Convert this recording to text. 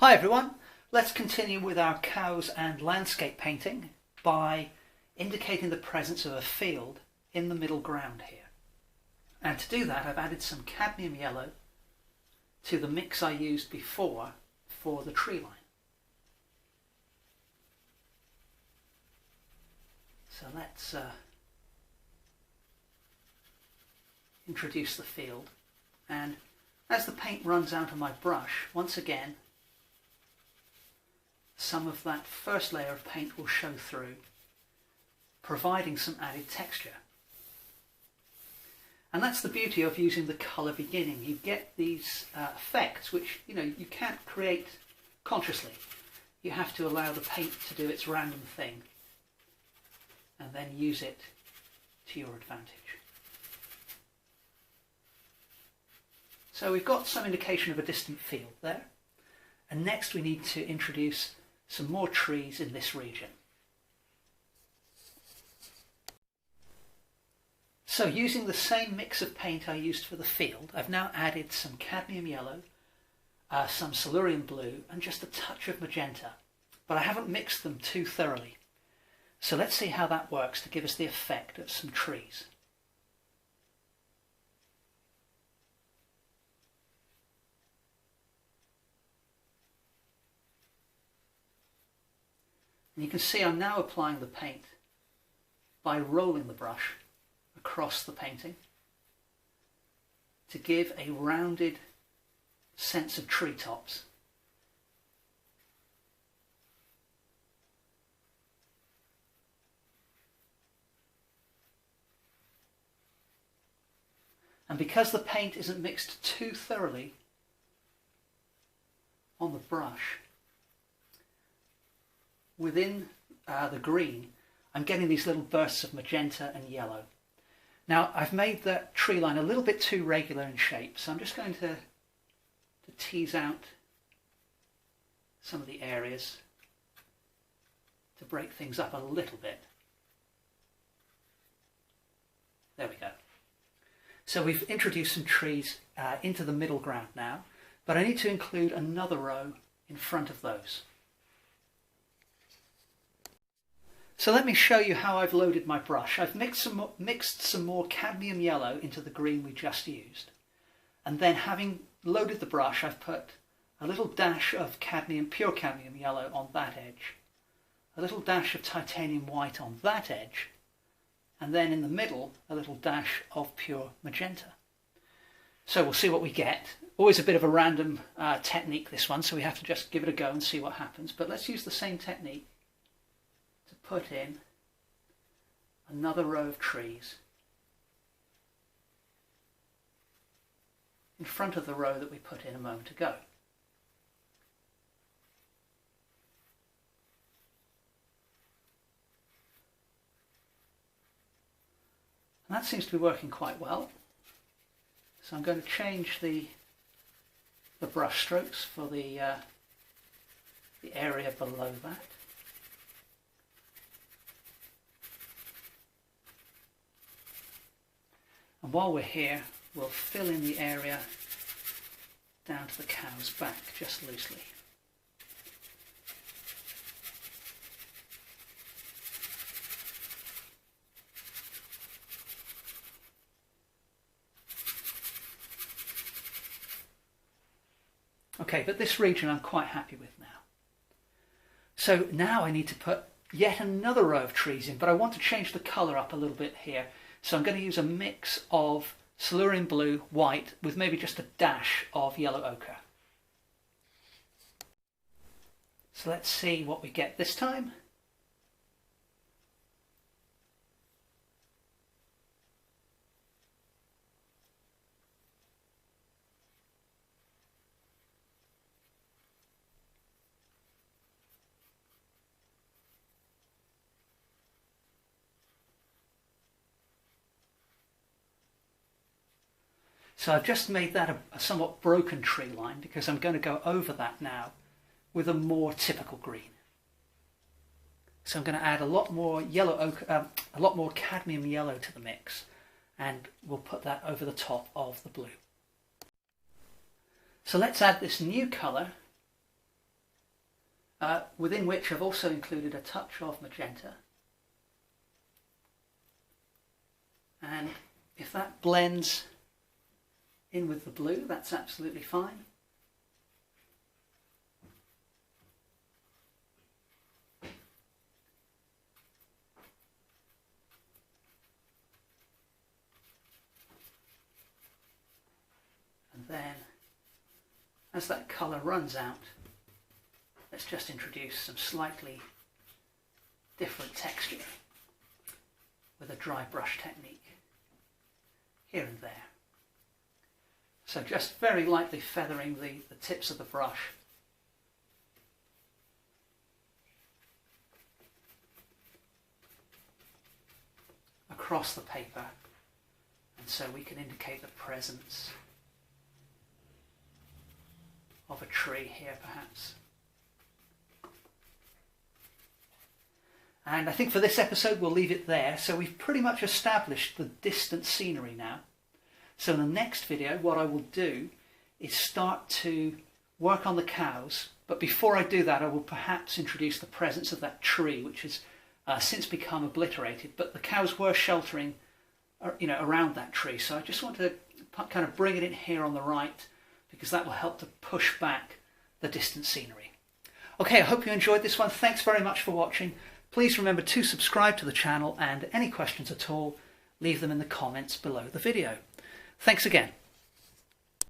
Hi everyone, let's continue with our cows and landscape painting by indicating the presence of a field in the middle ground here. And to do that I've added some cadmium yellow to the mix I used before for the tree line. So let's introduce the field, and as the paint runs out of my brush, once again some of that first layer of paint will show through, providing some added texture. And that's the beauty of using the colour beginning. You get these effects which you can't create consciously. You have to allow the paint to do its random thing and then use it to your advantage. So we've got some indication of a distant field there, and next we need to introduce some more trees in this region. So using the same mix of paint I used for the field, I've now added some cadmium yellow, some Silurian blue and just a touch of magenta, but I haven't mixed them too thoroughly. So let's see how that works to give us the effect of some trees. And you can see I'm now applying the paint by rolling the brush across the painting to give a rounded sense of treetops. And because the paint isn't mixed too thoroughly on the brush, within the green I'm getting these little bursts of magenta and yellow. Now I've made that tree line a little bit too regular in shape, so I'm just going to tease out some of the areas to break things up a little bit. There we go. So we've introduced some trees into the middle ground now, but I need to include another row in front of those. So let me show you how I've loaded my brush. I've mixed some more cadmium yellow into the green we just used, and then having loaded the brush I've put a little dash of pure cadmium yellow on that edge, a little dash of titanium white on that edge, and then in the middle a little dash of pure magenta. So we'll see what we get. Always a bit of a random technique, this one, so we have to just give it a go and see what happens. But let's use the same technique to put in another row of trees in front of the row that we put in a moment ago. And that seems to be working quite well. So I'm going to change the brush strokes for the area below that. And while we're here, we'll fill in the area down to the cow's back, just loosely. Okay, but this region I'm quite happy with now. So now I need to put yet another row of trees in, but I want to change the colour up a little bit here. So I'm going to use a mix of Silurian blue, white, with maybe just a dash of yellow ochre. So let's see what we get this time. So I've just made that a somewhat broken tree line because I'm going to go over that now with a more typical green. So I'm going to add a lot more yellow ochre, a lot more cadmium yellow to the mix, and we'll put that over the top of the blue. So let's add this new colour within which I've also included a touch of magenta. And if that blends in with the blue, that's absolutely fine. And then, as that colour runs out, let's just introduce some slightly different texture with a dry brush technique here and there. So just very lightly feathering the tips of the brush across the paper, and so we can indicate the presence of a tree here perhaps. And I think for this episode we'll leave it there. So we've pretty much established the distant scenery now. So in the next video what I will do is start to work on the cows, but before I do that I will perhaps introduce the presence of that tree, which has since become obliterated, but the cows were sheltering around that tree. So I just want to kind of bring it in here on the right, because that will help to push back the distant scenery. Okay, I hope you enjoyed this one. Thanks very much for watching. Please remember to subscribe to the channel, and any questions at all, leave them in the comments below the video. Thanks again.